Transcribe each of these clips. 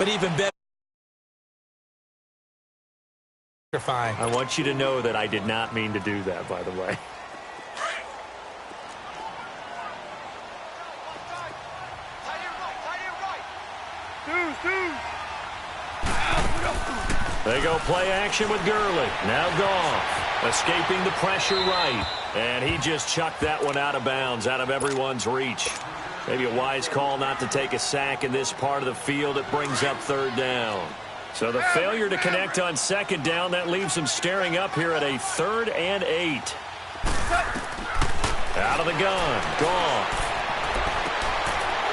but even better. I want you to know that I did not mean to do that, by the way. They go play action with Gurley. Now Goff, escaping the pressure right. And he just chucked that one out of bounds, out of everyone's reach. Maybe a wise call not to take a sack in this part of the field. It brings up third down. So the failure to connect on second down, that leaves him staring up here at a 3rd and 8. Out of the gun, Goff.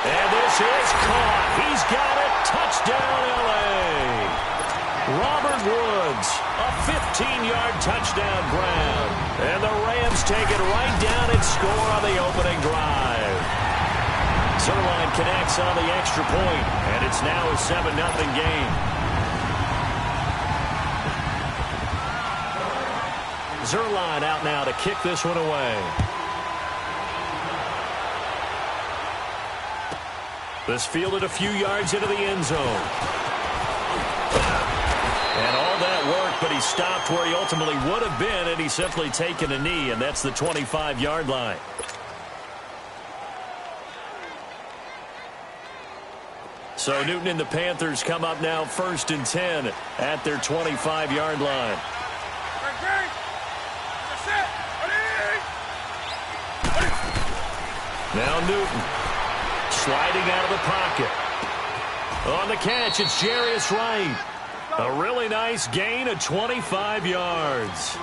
And this is caught. He's got it. Touchdown, L.A. Robert Woods, a 15-yard touchdown grab. And the Rams take it right down and score on the opening drive. Zerline connects on the extra point, and it's now a 7-0 game. Zerline out now to kick this one away. This fielded a few yards into the end zone. And all that work, but he stopped where he ultimately would have been, and he's simply taken a knee, and that's the 25-yard line. So Newton and the Panthers come up now 1st and 10 at their 25-yard line. Now Newton sliding out of the pocket. On the catch, it's Jarius Wright. A really nice gain of 25 yards.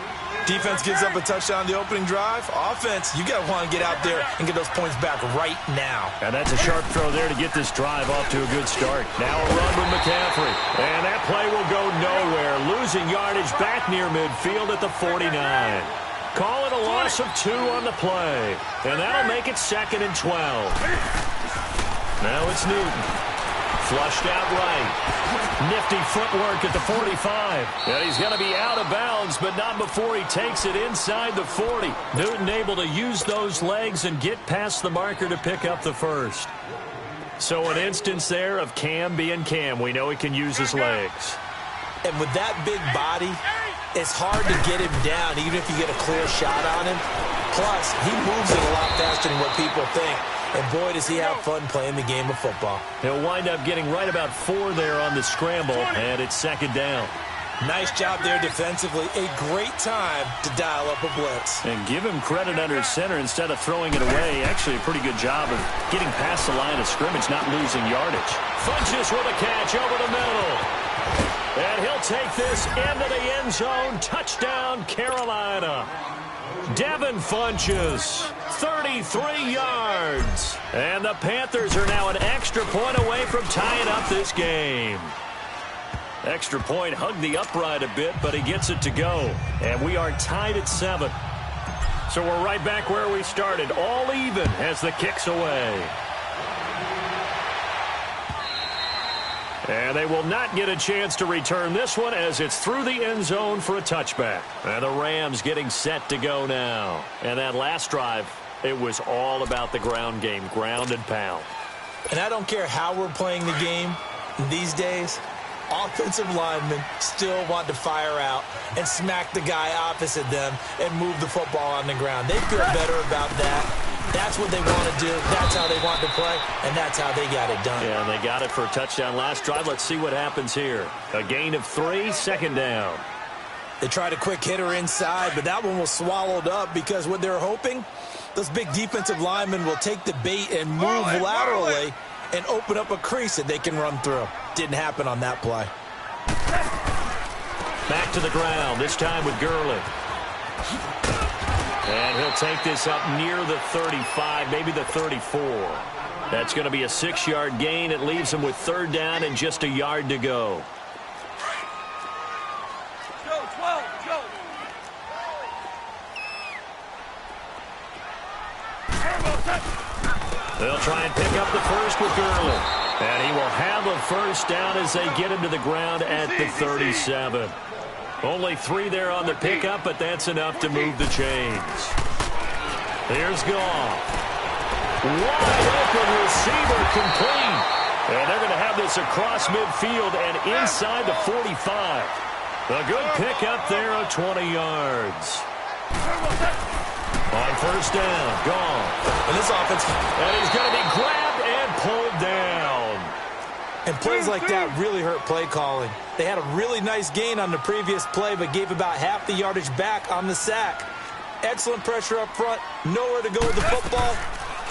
Defense gives up a touchdown the opening drive. Offense, you got to want to get out there and get those points back right now. And that's a sharp throw there to get this drive off to a good start. Now a run with McCaffrey. And that play will go nowhere. Losing yardage back near midfield at the 49. Call it a loss of 2 on the play. And that'll make it 2nd and 12. Now it's Newton. Flushed out right. Nifty footwork at the 45. And he's going to be out of bounds, but not before he takes it inside the 40. Newton able to use those legs and get past the marker to pick up the first. So an instance there of Cam being Cam. We know he can use his legs. And with that big body, it's hard to get him down, even if you get a clear shot on him. Plus, he moves it a lot faster than what people think. And boy, does he have fun playing the game of football. He'll wind up getting right about 4 there on the scramble, and it's 2nd down. Nice job there defensively. A great time to dial up a blitz. And give him credit under center instead of throwing it away. Actually, a pretty good job of getting past the line of scrimmage, not losing yardage. Funches with a catch over the middle. And he'll take this into the end zone. Touchdown, Carolina. Devin Funches, 33 yards. And the Panthers are now an extra point away from tying up this game. Extra point hugged the upright a bit, but he gets it to go. And we are tied at 7. So we're right back where we started, all even as the kick's away. And they will not get a chance to return this one as it's through the end zone for a touchback. And the Rams getting set to go now. And that last drive, it was all about the ground game, ground and pound. And I don't care how we're playing the game these days, offensive linemen still want to fire out and smack the guy opposite them and move the football on the ground. They feel better about that. That's what they want to do. That's how they want to play, and that's how they got it done. Yeah, and they got it for a touchdown last drive. Let's see what happens here. A gain of 3, 2nd down. They tried a quick hitter inside, but that one was swallowed up because what they're hoping, those big defensive linemen will take the bait and move laterally and open up a crease that they can run through. Didn't happen on that play. Back to the ground, this time with Gurley. And he'll take this up near the 35, maybe the 34. That's going to be a 6-yard gain. It leaves him with 3rd down and just a yard to go. They'll try and pick up the first with Gurley. And he will have a first down as they get him to the ground at the 37. Only 3 there on the pickup, but that's enough to move the chains. Here's Goff. Wide open receiver complete. And they're going to have this across midfield and inside the 45. A good pick up there of 20 yards. On first down, gone. And this offense. And he's going to be grabbed and pulled down. And plays like that really hurt play calling. They had a really nice gain on the previous play, but gave about half the yardage back on the sack. Excellent pressure up front. Nowhere to go with the football.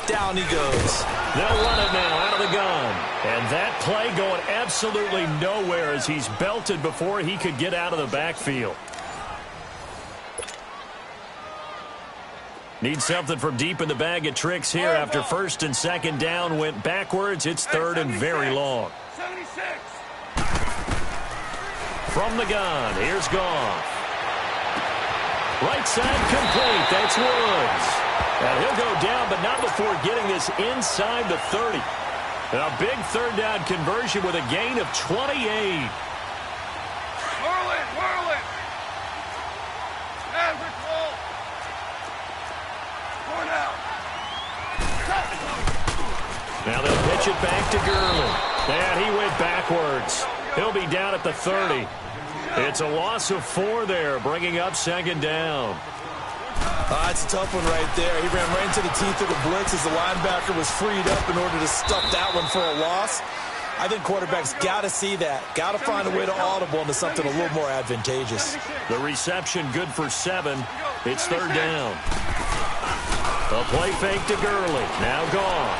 Down he goes. They'll run it now out of the gun. And that play going absolutely nowhere as he's belted before he could get out of the backfield. Need something from deep in the bag of tricks here after first and second down went backwards. It's third and very long. From the gun, here's Goff. Right side complete. That's Woods. And he'll go down, but not before getting this inside the 30. A big third down conversion with a gain of 28. Whirl it, whirl it. And Rick roll. Going out. Now they'll pitch it back to Gurley. And he went backwards. He'll be down at the 30. It's a loss of 4 there, bringing up second down. It's a tough one right there. He ran right into the teeth of the blitz as the linebacker was freed up in order to stuff that one for a loss. I think quarterbacks got to see that. Got to find a way to audible into something a little more advantageous. The reception good for 7. It's third down. A play fake to Gurley. Now gone.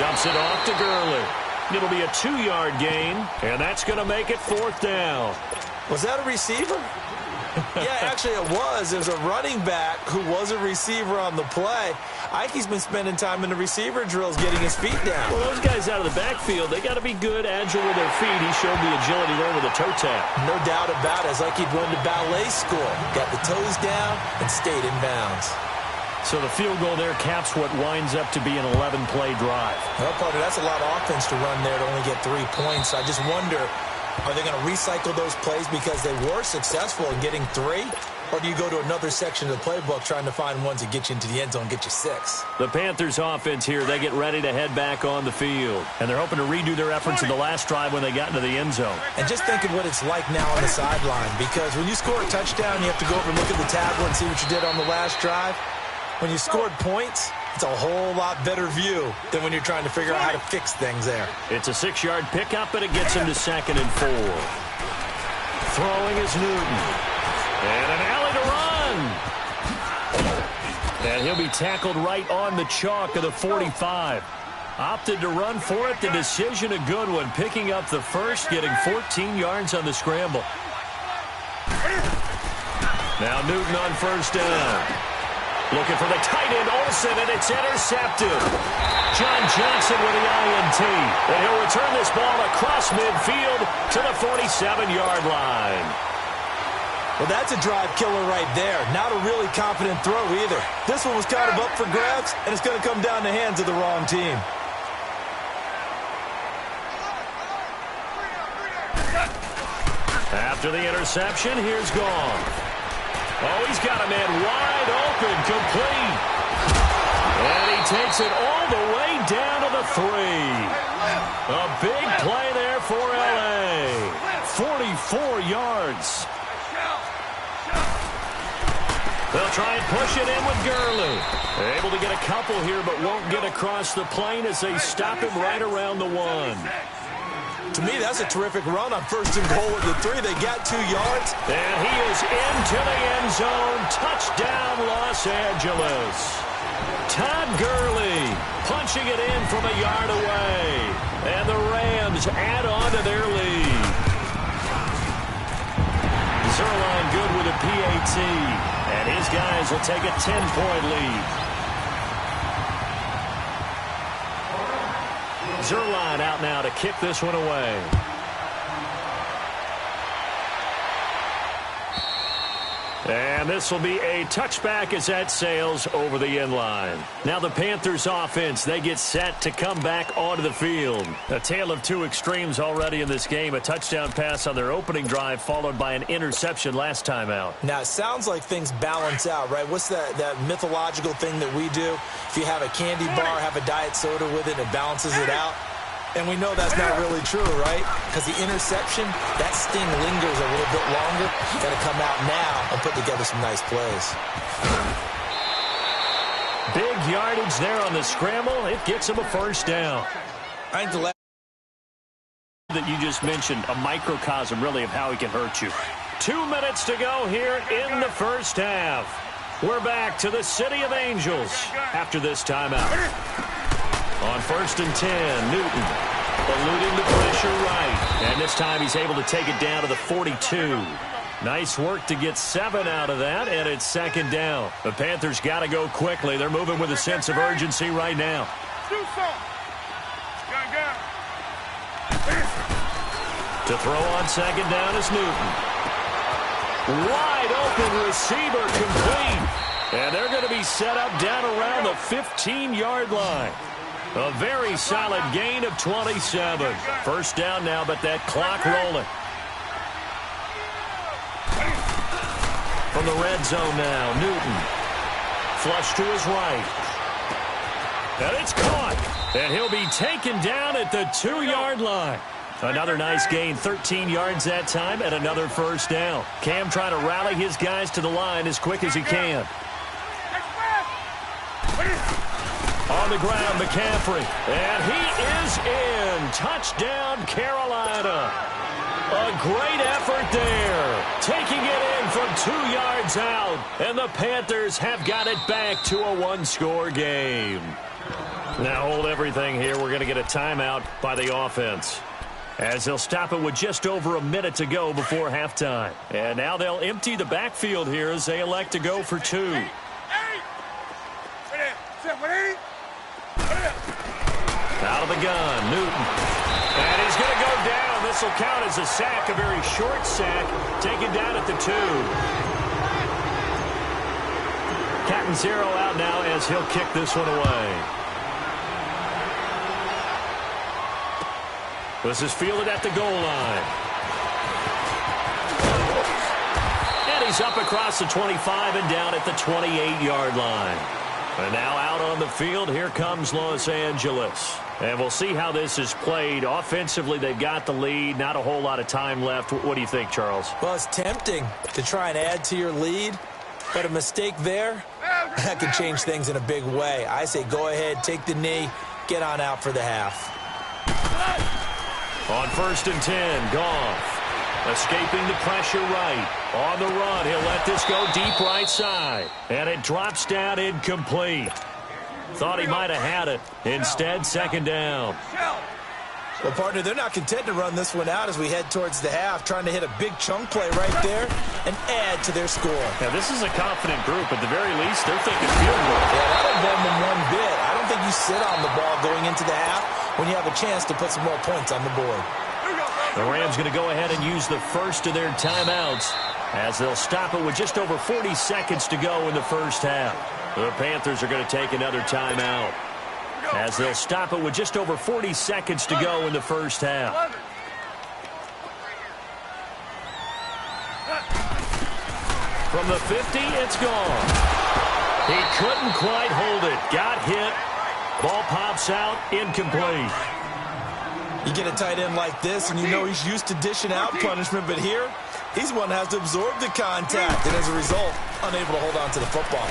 Dumps it off to Gurley. It'll be a 2-yard gain, and that's going to make it fourth down. Was that a receiver? Yeah, actually it was. There's a running back who was a receiver on the play. I think he's been spending time in the receiver drills getting his feet down. Well, those guys out of the backfield, they got to be good, agile with their feet. He showed the agility there with a toe tap. No doubt about it. It's like he'd run to ballet school. Got the toes down and stayed in bounds. So the field goal there caps what winds up to be an 11-play drive. Well, partner, that's a lot of offense to run there to only get 3 points. I just wonder, are they going to recycle those plays because they were successful in getting 3? Or do you go to another section of the playbook trying to find ones that get you into the end zone and get you 6? The Panthers offense here, they get ready to head back on the field. And they're hoping to redo their efforts in the last drive when they got into the end zone. And just think of what it's like now on the sideline. Because when you score a touchdown, you have to go over and look at the tablet and see what you did on the last drive. When you scored points, it's a whole lot better view than when you're trying to figure out how to fix things there. It's a 6-yard pickup, and it gets him to 2nd and 4. Throwing is Newton. And an alley to run. And he'll be tackled right on the chalk of the 45. Opted to run for it. The decision a good one. Picking up the first, getting 14 yards on the scramble. Now Newton on first down. Looking for the tight end, Olsen, and it's intercepted. John Johnson with the INT. And he'll return this ball across midfield to the 47-yard line. Well, that's a drive killer right there. Not a really confident throw either. This one was kind of up for grabs, and it's going to come down the hands of the wrong team. After the interception, here's Goff. Oh, he's got a man wide open, complete. And he takes it all the way down to the 3. A big play there for L.A. 44 yards. They'll try and push it in with Gurley. Able to get a couple here, but won't get across the plane as they stop him right around the 1. To me, that's a terrific run on first and goal with the 3. They got 2 yards. And he is into the end zone. Touchdown, Los Angeles. Todd Gurley punching it in from a yard away. And the Rams add on to their lead. Zerline good with a PAT. And his guys will take a 10-point lead. Zerline out now to kick this one away. And this will be a touchback as that sails over the end line. Now the Panthers offense, they get set to come back onto the field. A tale of 2 extremes already in this game. A touchdown pass on their opening drive followed by an interception last time out. Now, it sounds like things balance out, right? What's that mythological thing that we do? If you have a candy bar, have a diet soda with it, it balances it out. And we know that's not really true, right? Because the interception, that sting lingers a little bit longer. You got to come out now and put together some nice plays. Big yardage there on the scramble. It gets him a first down. I think the last that you just mentioned, a microcosm really of how he can hurt you. 2 minutes to go here in the first half. We're back to the City of Angels after this timeout. On 1st and 10, Newton eluding the pressure right. And this time he's able to take it down to the 42. Nice work to get 7 out of that, and it's 2nd down. The Panthers got to go quickly. They're moving with a sense of urgency right now. To throw on 2nd down is Newton. Wide open receiver complete. And they're going to be set up down around the 15-yard line. A very solid gain of 27. First down now, but that clock rolling. From the red zone now, Newton. Flush to his right. And it's caught. And he'll be taken down at the 2-yard line. Another nice gain, 13 yards that time, and another first down. Cam trying to rally his guys to the line as quick as he can. On the ground, McCaffrey. And he is in. Touchdown, Carolina. A great effort there. Taking it in from 2 yards out. And the Panthers have got it back to a one-score game. Now hold everything here. We're going to get a timeout by the offense, as they'll stop it with just over a minute to go before halftime. And now they'll empty the backfield here as they elect to go for 2. Out of the gun, Newton. And he's going to go down. This will count as a sack, a very short sack, taken down at the 2. Cat and 0 out now as he'll kick this one away. This is fielded at the goal line. And he's up across the 25 and down at the 28-yard line. And now out on the field, here comes Los Angeles. And we'll see how this is played. Offensively, they've got the lead. Not a whole lot of time left. What do you think, Charles? Well, it's tempting to try and add to your lead, but a mistake there, that could change things in a big way. I say go ahead, take the knee, get on out for the half. On 1st and 10, Goff escaping the pressure right. On the run, he'll let this go deep right side. And it drops down incomplete. Thought he might have had it. Instead, 2nd down. Well, partner, they're not content to run this one out as we head towards the half, trying to hit a big chunk play right there and add to their score. Now, this is a confident group. At the very least, they're thinking field goal. Yeah, I don't blame them one bit. I don't think you sit on the ball going into the half when you have a chance to put some more points on the board. The Rams going to go ahead and use the first of their timeouts as they'll stop it with just over 40 seconds to go in the first half. The Panthers are going to take another timeout as they'll stop it with just over 40 seconds to go in the first half. From the 50, it's gone. He couldn't quite hold it. Got hit. Ball pops out, incomplete. You get a tight end like this, and you know he's used to dishing out punishment, but here, he's one that has to absorb the contact, and as a result, unable to hold on to the football.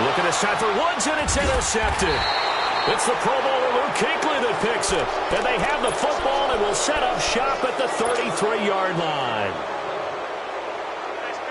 Look at this time for Woods, and it's intercepted. It's the Pro Bowler Luke Kuechly that picks it. And they have the football and will set up shop at the 33-yard line.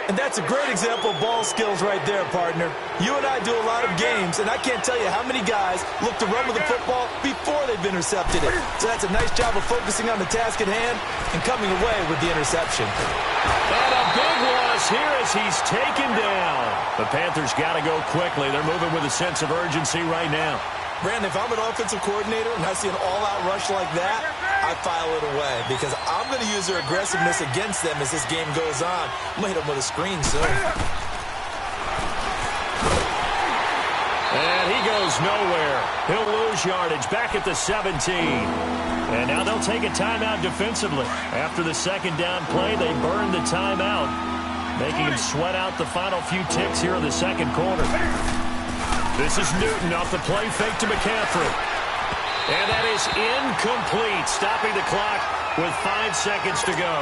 And that's a great example of ball skills right there, partner. You and I do a lot of games, and I can't tell you how many guys look to run with the football before they've intercepted it. So that's a nice job of focusing on the task at hand and coming away with the interception. And a big loss here as he's taken down. The Panthers got to go quickly. They're moving with a sense of urgency right now. Brandon, if I'm an offensive coordinator and I see an all-out rush like that, I file it away because I'm going to use their aggressiveness against them as this game goes on. I'm going to hit them with a screen soon. And he goes nowhere. He'll lose yardage back at the 17. And now they'll take a timeout defensively. After the 2nd down play, they burn the timeout, making him sweat out the final few ticks here in the 2nd quarter. This is Newton off the play fake to McCaffrey. And that is incomplete, stopping the clock with 5 seconds to go.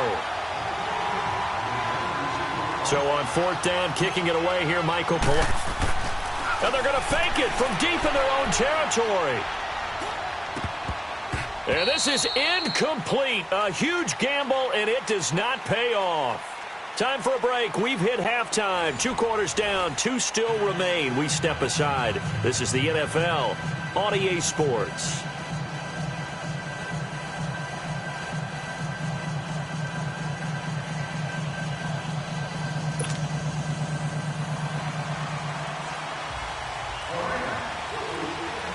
So on 4th down, kicking it away here, Michael Pallone. And they're going to fake it from deep in their own territory. And this is incomplete. A huge gamble, and it does not pay off. Time for a break. We've hit halftime. 2 quarters down. 2 still remain. We step aside. This is the NFL on EA Sports.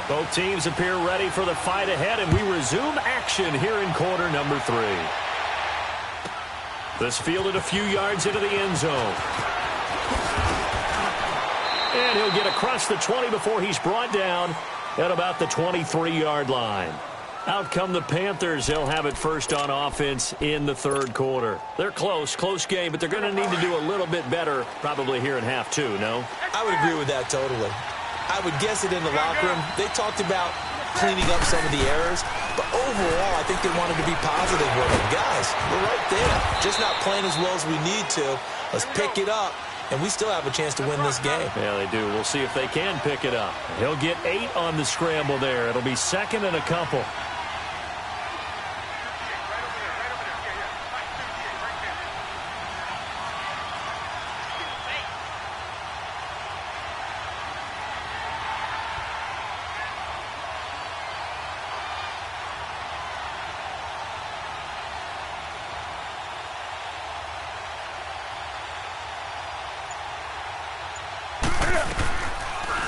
Both teams appear ready for the fight ahead, and we resume action here in quarter number 3. This fielded a few yards into the end zone. And he'll get across the 20 before he's brought down at about the 23-yard line. Out come the Panthers. They'll have it first on offense in the 3rd quarter. They're close game, but they're going to need to do a little bit better probably here in half 2, no? I would agree with that totally. I would guess it in the locker room. They talked about cleaning up some of the errors, but overall, I think they wanted to be positive with them. Guys, we're right there. Just not playing as well as we need to. Let's pick it up, and we still have a chance to win this game. Yeah, they do. We'll see if they can pick it up. He'll get 8 on the scramble there. It'll be 2nd and a couple.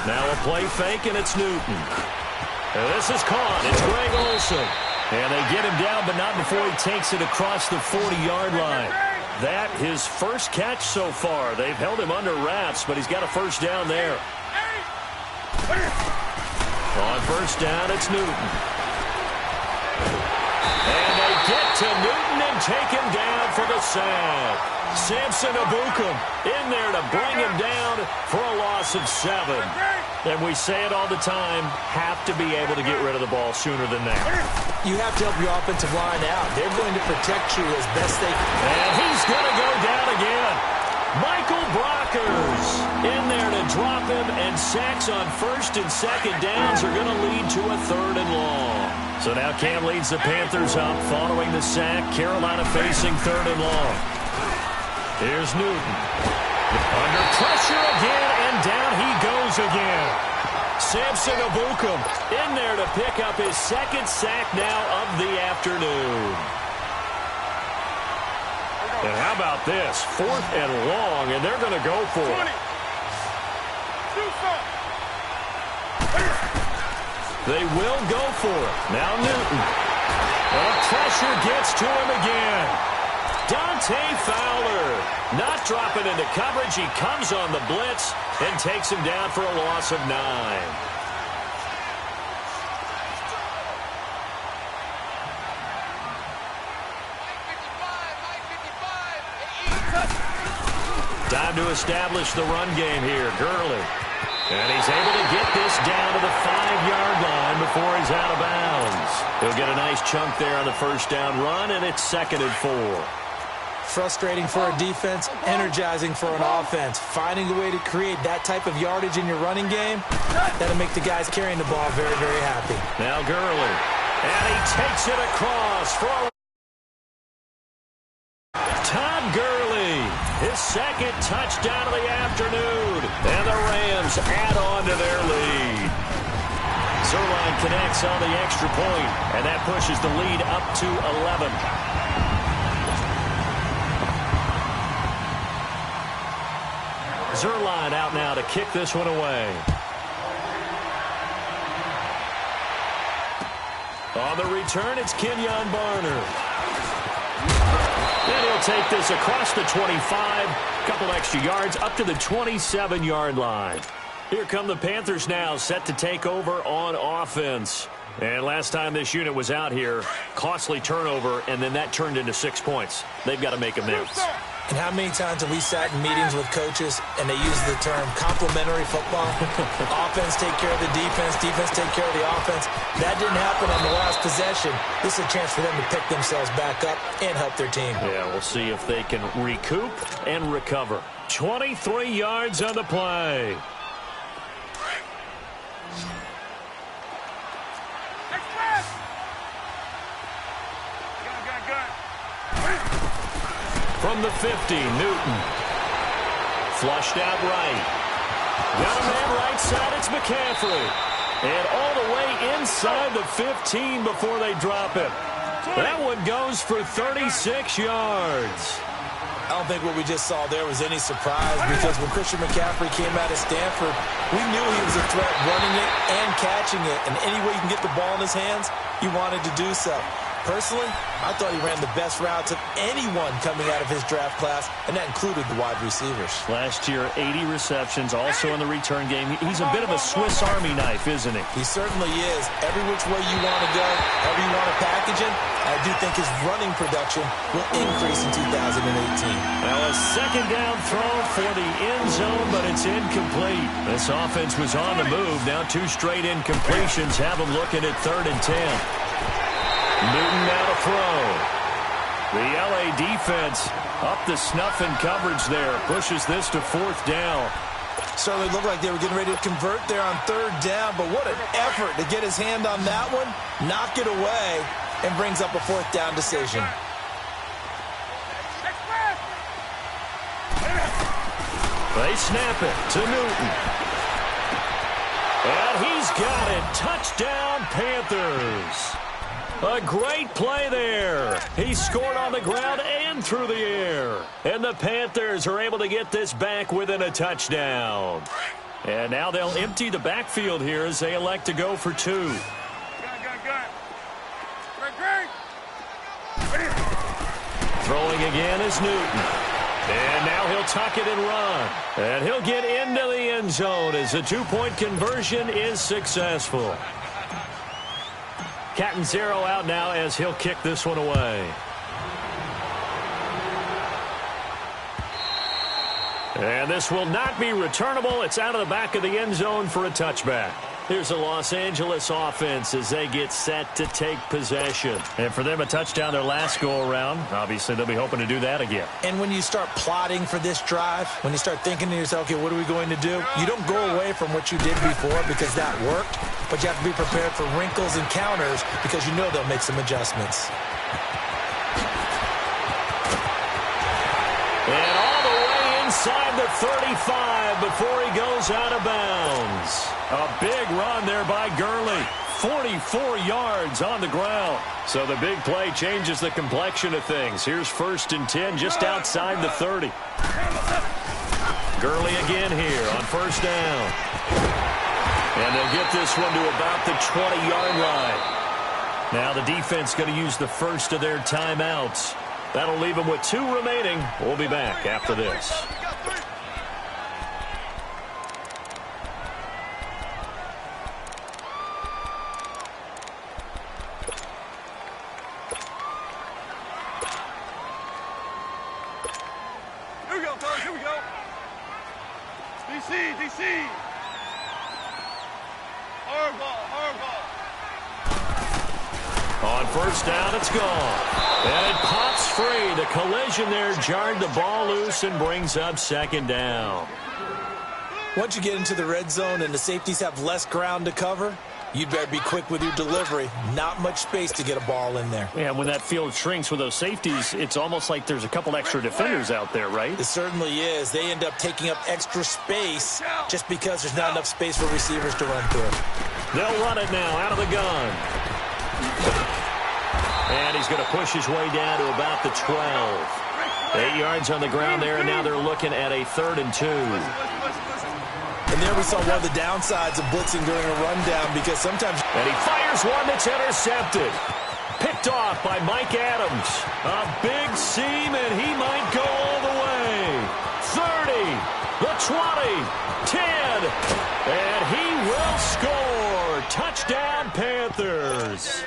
Now a play fake, and it's Newton. And this is caught. It's Greg Olsen. And they get him down, but not before he takes it across the 40-yard line. That his first catch so far. They've held him under wraps, but he's got a first down there. On first down, it's Newton. And they get to Newton and take him down for the sack. Samson Abukum in there to bring him down for a loss of 7. And we say it all the time, have to be able to get rid of the ball sooner than that. You have to help your offensive line out. They're going to protect you as best they can. And he's going to go down again. Michael Brockers in there to drop him, and sacks on 1st and 2nd downs are going to lead to a 3rd and long. So now Cam leads the Panthers up following the sack. Carolina facing 3rd and long. Here's Newton. Under pressure again, and down he goes again. Samson Abukum in there to pick up his 2nd sack now of the afternoon. And how about this? 4th and long, and they're going to go for it. They will go for it. Now Newton. The pressure gets to him again. Dante Fowler not dropping into coverage. He comes on the blitz and takes him down for a loss of 9. Time to establish the run game here. Gurley. And he's able to get this down to the 5-yard line before he's out of bounds. He'll get a nice chunk there on the first down run, and it's 2nd and 4. Frustrating for a defense, energizing for an offense. Finding a way to create that type of yardage in your running game, that'll make the guys carrying the ball very, very happy. Now Gurley. And he takes it across for a... Todd Gurley, his 2nd touchdown of the afternoon. And the Rams add on to their lead. Zerline connects on the extra point, and that pushes the lead up to 11. Zerline out now to kick this one away. On the return, it's Kenyon Barner. And he'll take this across the 25. Couple extra yards up to the 27-yard line. Here come the Panthers now, set to take over on offense. And last time this unit was out here, costly turnover, and then that turned into 6 points. They've got to make amends. And how many times have we sat in meetings with coaches and they use the term complementary football? Offense take care of the defense, defense take care of the offense. That didn't happen on the last possession. This is a chance for them to pick themselves back up and help their team. Yeah, we'll see if they can recoup and recover. 23 yards on the play. From the 50, Newton. Flushed out right. Got a man right side, it's McCaffrey. And all the way inside the 15 before they drop him. That one goes for 36 yards. I don't think what we just saw there was any surprise, because when Christian McCaffrey came out of Stanford, we knew he was a threat running it and catching it. And any way you can get the ball in his hands, he wanted to do so. Personally, I thought he ran the best routes of anyone coming out of his draft class, and that included the wide receivers. Last year, 80 receptions, also in the return game. He's a bit of a Swiss Army knife, isn't he? He certainly is. Every which way you want to go, however you want to package him, I do think his running production will increase in 2018. Now a second down throw for the end zone, but it's incomplete. This offense was on the move. Now 2 straight incompletions have them looking at 3rd and 10. Newton now to throw. The L.A. defense up the snuff in coverage there. Pushes this to 4th down. Certainly looked like they were getting ready to convert there on 3rd down, but what an effort to get his hand on that one, knock it away, and brings up a 4th down decision. They snap it to Newton. And he's got it. Touchdown, Panthers. A great play there. He scored on the ground and through the air. And the Panthers are able to get this back within a touchdown. And now they'll empty the backfield here as they elect to go for 2. Throwing again is Newton. And now he'll tuck it and run. And he'll get into the end zone as the 2-point conversion is successful. Catanzaro out now as he'll kick this one away. And this will not be returnable. It's out of the back of the end zone for a touchback. Here's the Los Angeles offense as they get set to take possession. And for them, a touchdown their last go-around. Obviously, they'll be hoping to do that again. And when you start plotting for this drive, when you start thinking to yourself, okay, what are we going to do? You don't go away from what you did before because that worked, but you have to be prepared for wrinkles and counters because you know they'll make some adjustments. And all the way inside the 35 before he goes out of bounds. A big run there by Gurley. 44 yards on the ground. So the big play changes the complexion of things. Here's 1st and 10 just outside the 30. Gurley again here on 1st down. And they'll get this one to about the 20-yard line. Now the defense going to use the first of their timeouts. That'll leave them with 2 remaining. We'll be back after this. Here we go, fellas. Here we go. DC. Hard ball. On 1st down, it's gone. And it pops free. The collision there jarred the ball loose and brings up 2nd down. Once you get into the red zone and the safeties have less ground to cover, you'd better be quick with your delivery. Not much space to get a ball in there. Yeah, when that field shrinks with those safeties, it's almost like there's a couple extra defenders out there, right? It certainly is. They end up taking up extra space just because there's not enough space for receivers to run through. They'll run it now out of the gun. And he's going to push his way down to about the 12. 8 yards on the ground there, and now they're looking at a 3rd and 2. And there we saw one of the downsides of blitzing during a rundown because sometimes... And he fires one that's intercepted. Picked off by Mike Adams. A big seam, and he might go all the way. 30, the 20, 10, and he will score. Touchdown, Panthers.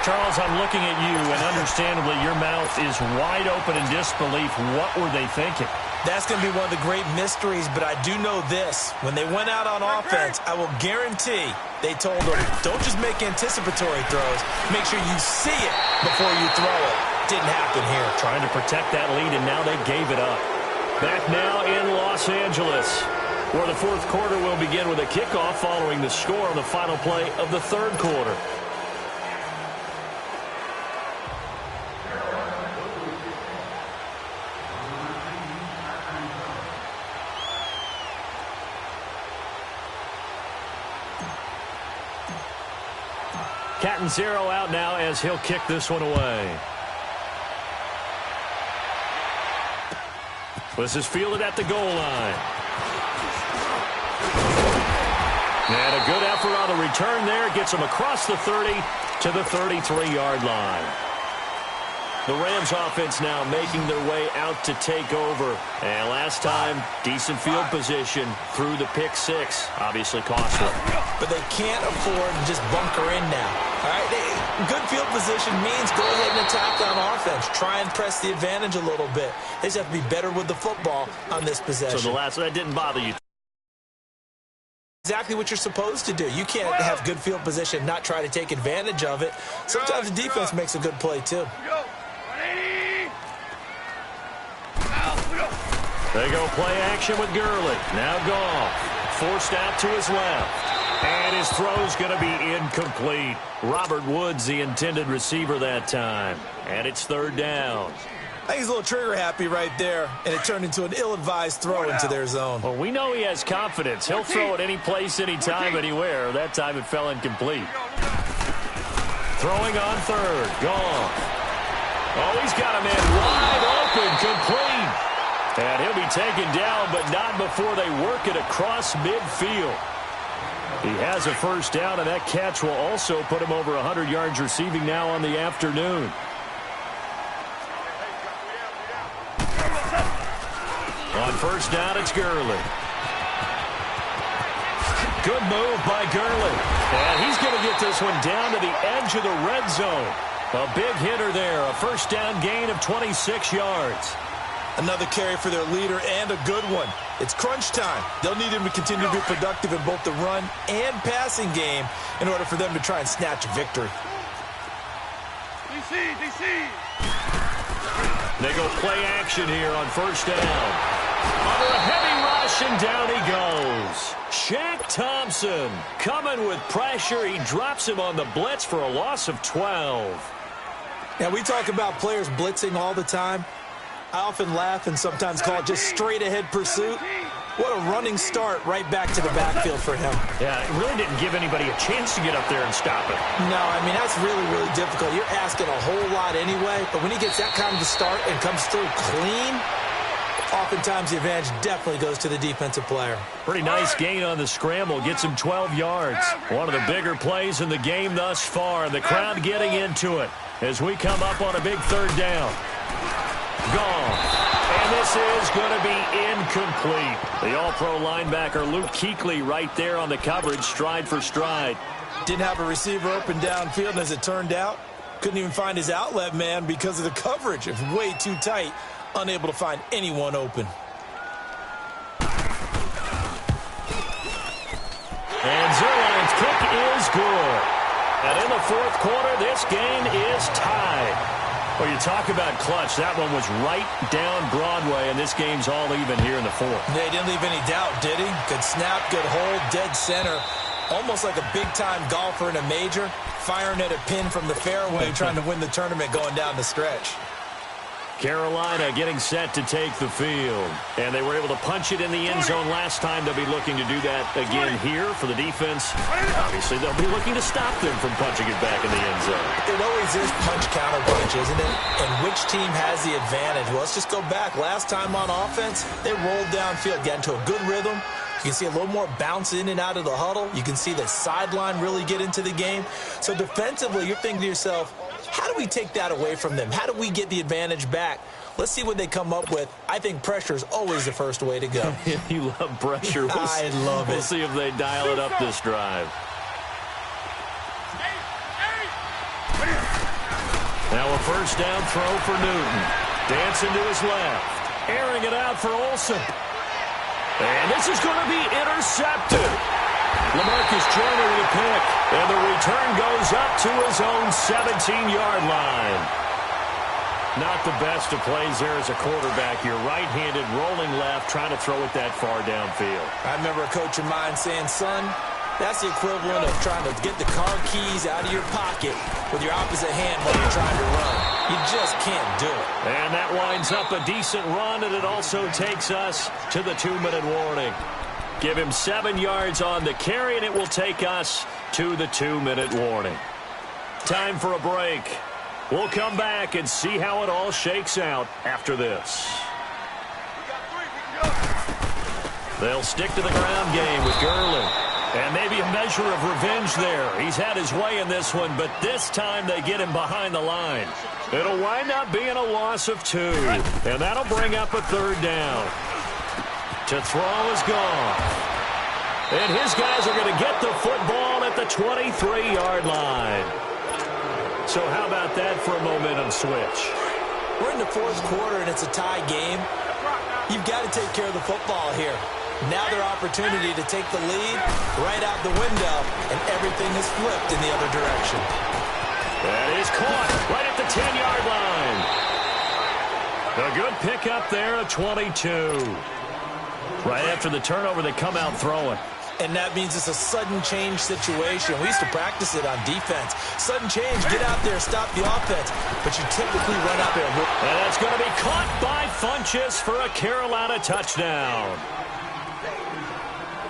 Charles, I'm looking at you, and understandably, your mouth is wide open in disbelief. What were they thinking? That's going to be one of the great mysteries, but I do know this. When they went out on offense, I will guarantee they told them, don't just make anticipatory throws. Make sure you see it before you throw it. Didn't happen here. Trying to protect that lead, and now they gave it up. Back now in Los Angeles, where the fourth quarter will begin with a kickoff following the score on the final play of the third quarter. Catanzaro out now as he'll kick this one away. This is fielded at the goal line. And a good effort on the return there. Gets him across the 30 to the 33-yard line. The Rams offense now making their way out to take over. And last time, decent field position through the pick six. Obviously costly. But they can't afford to just bunker in now. All right, good field position means go ahead and attack on offense. Try and press the advantage a little bit. They just have to be better with the football on this possession. So the last, that didn't bother you. Exactly what you're supposed to do. You can't have good field position, not try to take advantage of it. Sometimes the defense makes a good play, too. They go play action with Gurley. Now Goff. Forced out to his left. And his throw's going to be incomplete. Robert Woods, the intended receiver that time. And it's third down. I think he's a little trigger happy right there, and it turned into an ill-advised throw into their zone. Well, we know he has confidence. He'll throw it any place, anytime, anywhere. That time it fell incomplete. Throwing on third. Goff. Oh, he's got a man wide open, complete. And he'll be taken down, but not before they work it across midfield. He has a first down, and that catch will also put him over 100 yards receiving now on the afternoon. On first down, it's Gurley. Good move by Gurley. And he's going to get this one down to the edge of the red zone. A big hitter there, a first down gain of 26 yards. Another carry for their leader and a good one. It's crunch time. They'll need him to continue to be productive in both the run and passing game in order for them to try and snatch a victory. DC. They go play action here on first down. Under a heavy rush, and down he goes. Shaq Thompson coming with pressure. He drops him on the blitz for a loss of 12. Now, we talk about players blitzing all the time. I often laugh and sometimes call it just straight-ahead pursuit. What a running start right back to the backfield for him. Yeah, it really didn't give anybody a chance to get up there and stop it. No, I mean, that's really, really difficult. You're asking a whole lot anyway, but when he gets that kind of a start and comes through clean, oftentimes the advantage definitely goes to the defensive player. Pretty nice gain on the scramble. Gets him 12 yards. One of the bigger plays in the game thus far, and the crowd getting into it as we come up on a big third down. Gone. And this is going to be incomplete. The all-pro linebacker Luke Kuechly right there on the coverage, stride for stride. Didn't have a receiver open downfield, and as it turned out, couldn't even find his outlet man because of the coverage. It was way too tight, unable to find anyone open. And Zerline's kick is good. And in the fourth quarter, this game is tied. Well, you talk about clutch. That one was right down Broadway, and this game's all even here in the fourth. They didn't leave any doubt, did he? Good snap, good hold, dead center. Almost like a big-time golfer in a major, firing at a pin from the fairway, trying to win the tournament going down the stretch. Carolina getting set to take the field. And they were able to punch it in the end zone last time. They'll be looking to do that again here for the defense. Obviously, they'll be looking to stop them from punching it back in the end zone. It always is punch-counter punch, isn't it? And which team has the advantage? Well, let's just go back. Last time on offense, they rolled downfield, got into a good rhythm. You can see a little more bounce in and out of the huddle. You can see the sideline really get into the game. So defensively, you're thinking to yourself, how do we take that away from them? How do we get the advantage back? Let's see what they come up with. I think pressure is always the first way to go. You love pressure. I love it. We'll see if they dial it up this drive. Now a first down throw for Newton. Dancing to his left. Airing it out for Olsen. And this is going to be intercepted. LaMarcus Joyner with a pick. And the return goes up to his own 17-yard line. Not the best of plays there as a quarterback. You're right-handed, rolling left, trying to throw it that far downfield. I remember a coach of mine saying, son, that's the equivalent of trying to get the car keys out of your pocket with your opposite hand while you're trying to run. You just can't do it. And that winds up a decent run, and it also takes us to the 2-minute warning. Give him 7 yards on the carry, and it will take us to the 2-minute warning. Time for a break. We'll come back and see how it all shakes out after this. They'll stick to the ground game with Gurley. And maybe a measure of revenge there. He's had his way in this one, but this time they get him behind the line. It'll wind up being a loss of 2. And that'll bring up a 3rd down. To throw is gone. And his guys are going to get the football at the 23-yard line. So how about that for a momentum switch? We're in the 4th quarter, and it's a tie game. You've got to take care of the football here. Now their opportunity to take the lead right out the window, and everything is flipped in the other direction. That is caught right at the 10-yard line. A good pickup there at 22. Right after the turnover, they come out throwing. And that means it's a sudden change situation. We used to practice it on defense. Sudden change, get out there, stop the offense. But you typically run out there. And that's going to be caught by Funchess for a Carolina touchdown.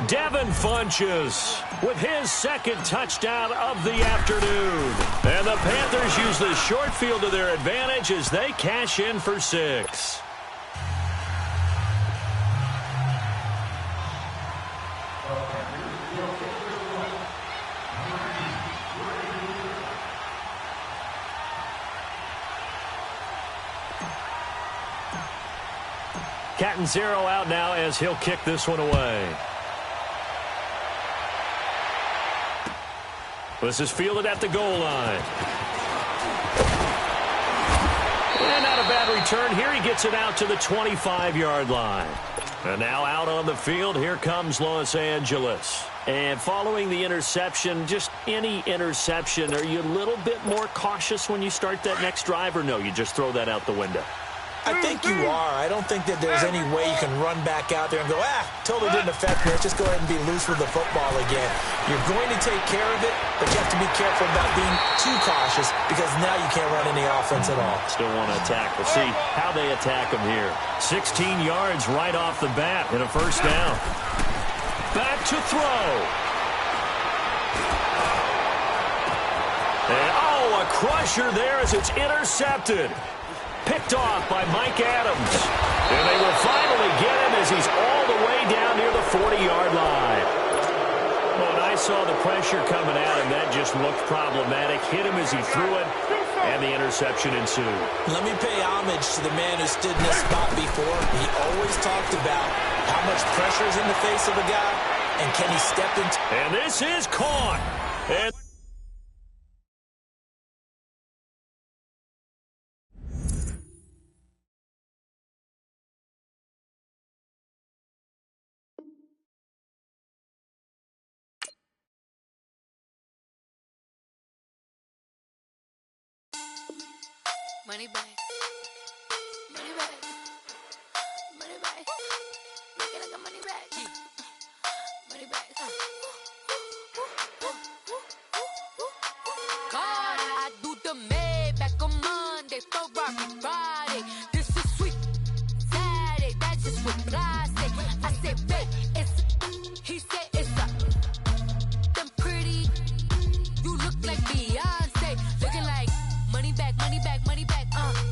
Devin Funchess with his 2nd touchdown of the afternoon. And the Panthers use the short field to their advantage as they cash in for 6. Catanzaro out now as he'll kick this one away. This is fielded at the goal line. And not a bad return. Here he gets it out to the 25-yard line. And now out on the field, here comes Los Angeles. And following the interception, just any interception, are you a little bit more cautious when you start that next drive, or no, you just throw that out the window? I think you are. I don't think that there's any way you can run back out there and go, totally didn't affect me. Let's just go ahead and be loose with the football again. You're going to take care of it, but you have to be careful about being too cautious because now you can't run any offense at all. Still want to attack. We'll see how they attack them here. 16 yards right off the bat and a first down. Back to throw. And, a crusher there as it's intercepted. Picked off by Mike Adams. And they will finally get him as he's all the way down near the 40-yard line. Well, when I saw the pressure coming at him, that just looked problematic. Hit him as he threw it, and the interception ensued. Let me pay homage to the man who stood in this spot before. He always talked about how much pressure is in the face of a guy, and can he step into... And this is caught. And money back. Money back. Money back. Make it like a money back. Money back. God, I do the Maybach on Monday, Ferrari Friday. This is sweet Saturday. That's just what I say. I say, babe, it's. He said it's a. Them pretty. You look like Beyonce. Looking like money back, money back, money back.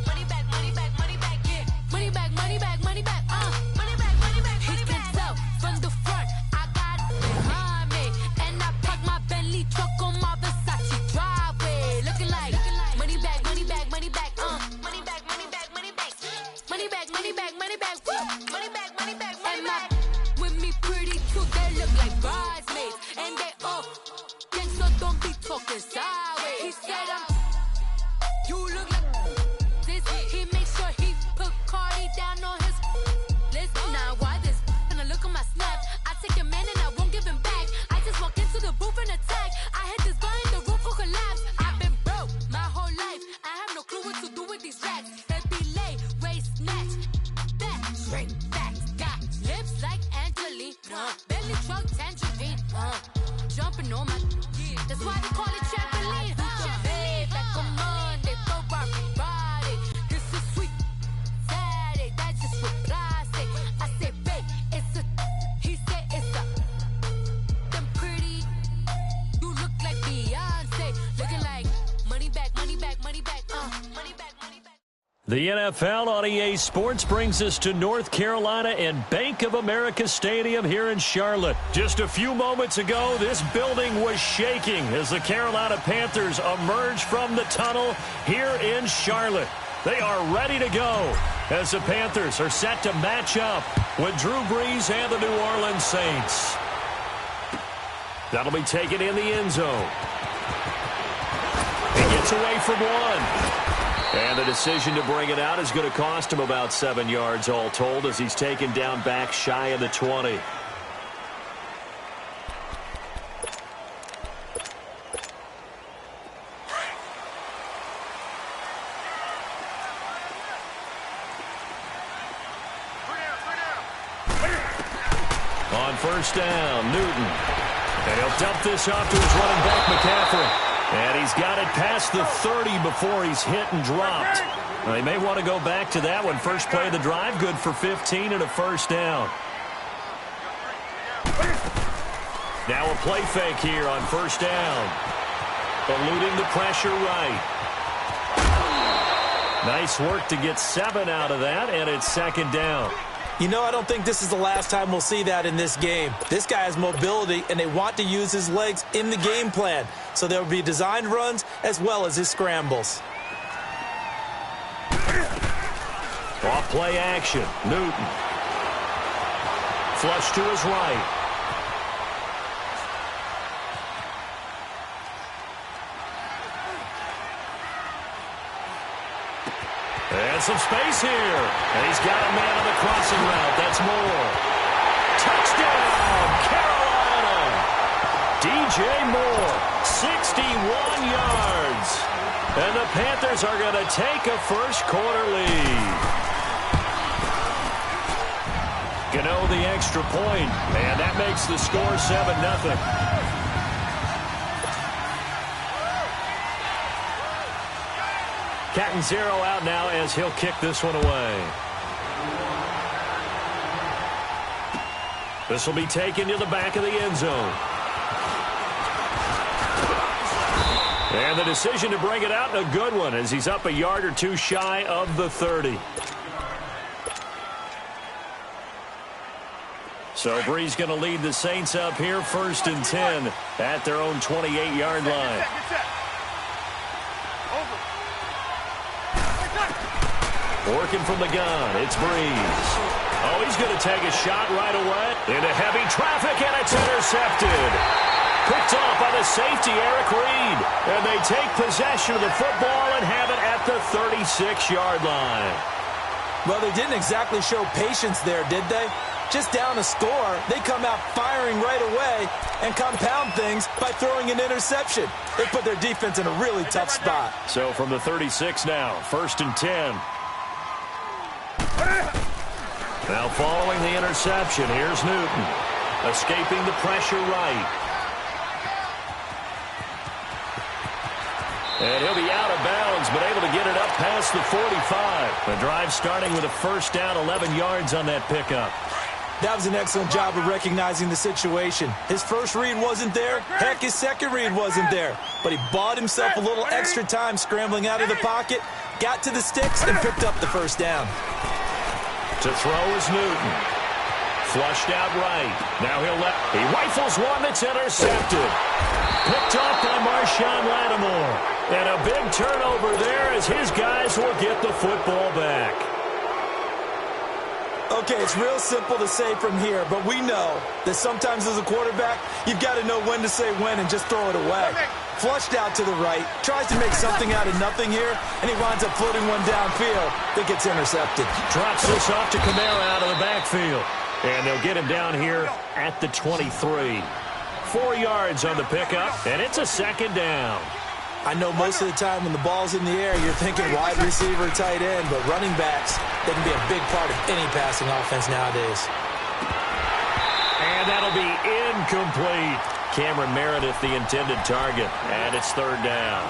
Money back, money back, money back, yeah. Money back, money back, money back, money back, money back, money back. He can tell from money back, money back, money back. The NFL on EA Sports brings us to North Carolina and Bank of America Stadium here in Charlotte. Just a few moments ago, this building was shaking as the Carolina Panthers emerge from the tunnel here in Charlotte. They are ready to go as the Panthers are set to match up with Drew Brees and the New Orleans Saints. That'll be taken in the end zone. He gets away from one. And the decision to bring it out is going to cost him about 7 yards all told as he's taken down back shy of the 20. On first down, Newton. And he'll dump this off to his running back, McCaffrey. And he's got it past the 30 before he's hit and dropped. They may want to go back to that one. First play of the drive, good for 15 and a first down. Now a play fake here on first down. Eluding the pressure right. Nice work to get 7 out of that, and it's second down. You know, I don't think this is the last time we'll see that in this game. This guy has mobility, and they want to use his legs in the game plan. So there will be designed runs as well as his scrambles. Off play action. Newton. Flush to his right. And some space here. And he's got a man on the crossing route. That's Moore. Touchdown, Carolina. DJ Moore, 61 yards. And the Panthers are going to take a first-quarter lead. Gano the extra point. And that makes the score 7-0. Cat and zero out now as he'll kick this one away. This will be taken to the back of the end zone. And the decision to bring it out, a good one, as he's up a yard or two shy of the 30. So Brees going to lead the Saints up here, 1st and 10 at their own 28-yard line. Working from the gun, it's Brees. Oh, he's going to take a shot right away into heavy traffic, and it's intercepted. Picked off by the safety, Eric Reed. And they take possession of the football and have it at the 36-yard line. Well, they didn't exactly show patience there, did they? Just down a score, they come out firing right away and compound things by throwing an interception. They put their defense in a really tough spot. So from the 36 now, 1st and 10. Now following the interception, here's Newton. Escaping the pressure right. And he'll be out of bounds, but able to get it up past the 45. The drive starting with a first down, 11 yards on that pickup. That was an excellent job of recognizing the situation. His first read wasn't there. Heck, his second read wasn't there. But he bought himself a little extra time scrambling out of the pocket, got to the sticks, and picked up the first down. To throw is Newton. Flushed out right. Now he rifles one that's intercepted. Picked off by Marshawn Lattimore. And a big turnover there as his guys will get the football back. Okay, it's real simple to say from here, but we know that sometimes as a quarterback, you've got to know when to say when and just throw it away. Flushed out to the right, tries to make something out of nothing here, and he winds up floating one downfield that gets intercepted. Drops this off to Kamara out of the backfield. And they'll get him down here at the 23. 4 yards on the pickup, and it's a second down. I know most of the time when the ball's in the air, you're thinking wide receiver, tight end, but running backs, they can be a big part of any passing offense nowadays. And that'll be incomplete. Cameron Meredith, the intended target, and it's third down.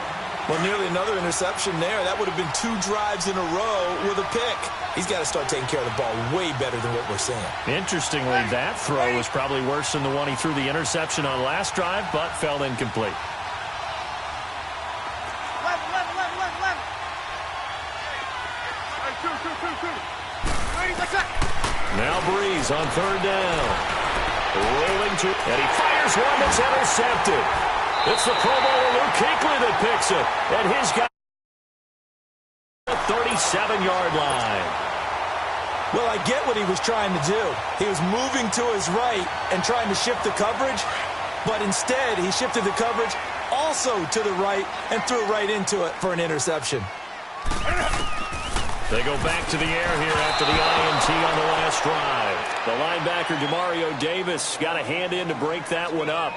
Well, nearly another interception there. That would have been 2 drives in a row with a pick. He's got to start taking care of the ball way better than what we're seeing. Interestingly, that throw was probably worse than the one he threw the interception on last drive, but fell incomplete. Now Breeze on third down. Rolling to, and he fires one that's intercepted. It's the Pro Bowler Luke Kuechly that picks it. And his guy at the 37-yard line. Well, I get what he was trying to do. He was moving to his right and trying to shift the coverage, but instead he shifted the coverage also to the right and threw right into it for an interception. They go back to the air here after the INT on the last drive. The linebacker, Demario Davis, got a hand in to break that one up.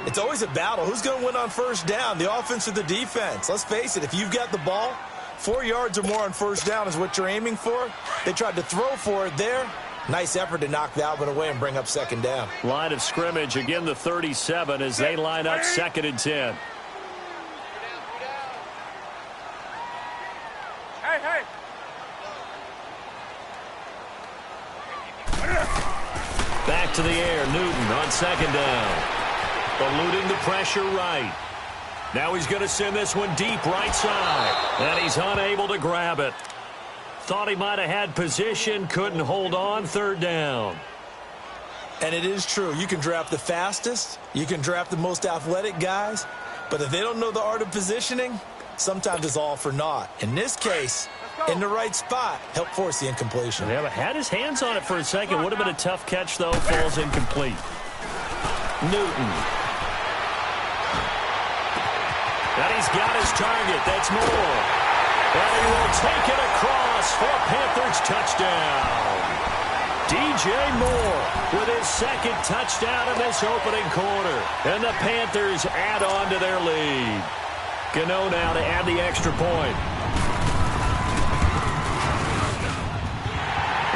It's always a battle. Who's going to win on first down, the offense or the defense? Let's face it, if you've got the ball, 4 yards or more on first down is what you're aiming for. They tried to throw for it there. Nice effort to knock that one away and bring up second down. Line of scrimmage, again the 37 as they line up 2nd and 10. Hey! Back to the air, Newton on 2nd down. Eluding the pressure right. Now he's going to send this one deep right side. And he's unable to grab it. Thought he might have had position, couldn't hold on, 3rd down. And it is true. You can draft the fastest. You can draft the most athletic guys. But if they don't know the art of positioning, sometimes it's all for naught. In this case, in the right spot, help force the incompletion. Yeah, but had his hands on it for a second. Would have been a tough catch, though. Falls incomplete. Newton. And he's got his target. That's Moore. And he will take it across for a Panthers touchdown. DJ Moore with his 2nd touchdown in this opening quarter. And the Panthers add on to their lead. Gano now to add the extra point.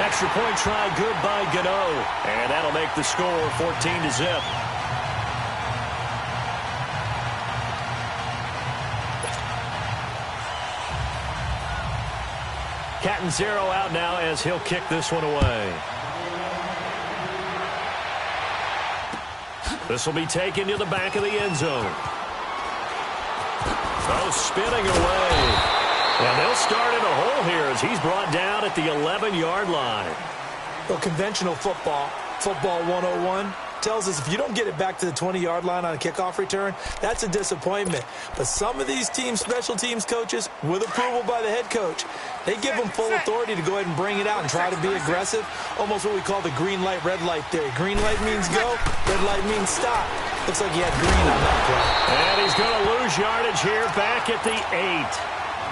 Extra point try good by Gano. And that'll make the score 14-0. Catanzaro out now as he'll kick this one away. This will be taken to the back of the end zone. Oh, spinning away. And they'll start in a hole here as he's brought down at the 11-yard line. Well, conventional football 101, tells us if you don't get it back to the 20-yard line on a kickoff return, that's a disappointment. But some of these teams, special teams coaches, with approval by the head coach, they give them full authority to go ahead and bring it out and try to be aggressive, almost what we call the green light, red light theory. Green light means go, red light means stop. Looks like he had green on that play. And he's going to lose yardage here back at the 8.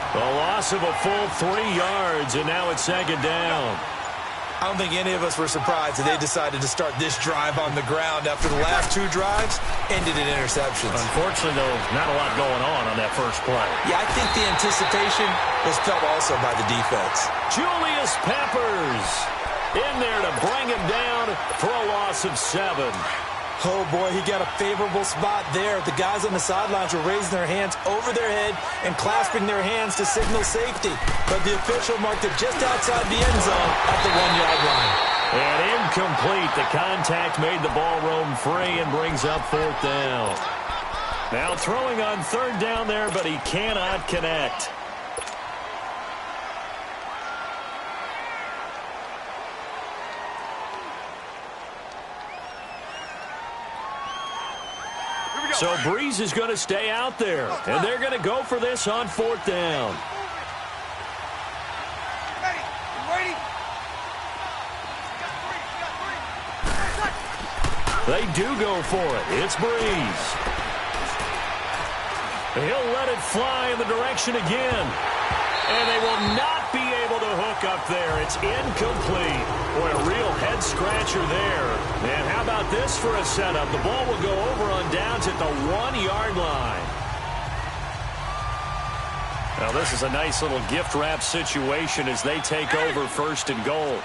A loss of a full 3 yards, and now it's 2nd down. I don't think any of us were surprised that they decided to start this drive on the ground after the last 2 drives ended in interceptions. Unfortunately, though, not a lot going on that first play. Yeah, I think the anticipation was felt also by the defense. Julius Peppers in there to bring him down for a loss of 7. Oh, boy, he got a favorable spot there. The guys on the sidelines were raising their hands over their head and clasping their hands to signal safety. But the official marked it just outside the end zone at the 1-yard line. And incomplete. The contact made the ball roam free and brings up 4th down. Now throwing on 3rd down there, but he cannot connect. So Breeze is going to stay out there, and they're going to go for this on 4th down. They do go for it. It's Breeze. He'll let it fly in the direction again. And they will not be able to hook up there. It's incomplete. Boy, a real head-scratcher there. And how about this for a setup? The ball will go over on downs at the 1-yard line. Now, this is a nice little gift wrap situation as they take over 1st and goal.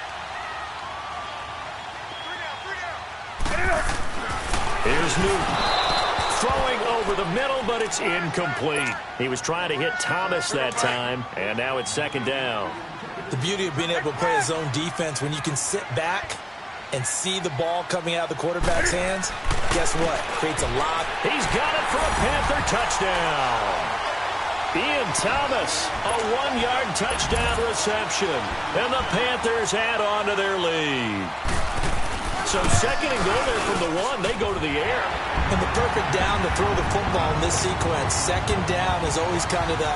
Here's Newton. Throwing over the middle, but it's incomplete. He was trying to hit Thomas that time, and now it's 2nd down. The beauty of being able to play a zone defense, when you can sit back and see the ball coming out of the quarterback's hands, guess what? Creates a lot. He's got it for a Panther touchdown. Ian Thomas, a 1-yard touchdown reception. And the Panthers add on to their lead. So second and goal there from the 1. They go to the air. And the perfect down to throw the football in this sequence. Second down is always kind of the,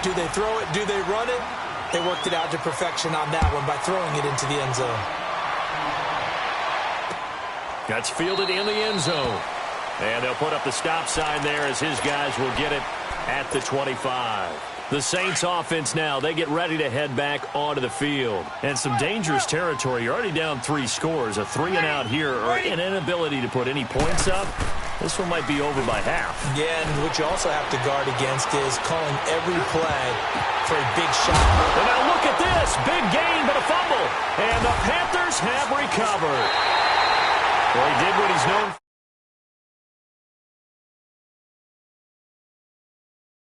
do they throw it, do they run it? They worked it out to perfection on that one by throwing it into the end zone. That's fielded in the end zone. And they'll put up the stop sign there as his guys will get it at the 25. The Saints offense now, they get ready to head back onto the field. And some dangerous territory. You're already down 3 scores. A 3-and-out here or an inability to put any points up. This one might be over by half. Yeah, and what you also have to guard against is calling every play for a big shot. And now look at this. Big gain, but a fumble. And the Panthers have recovered. Well, he did what he's known for.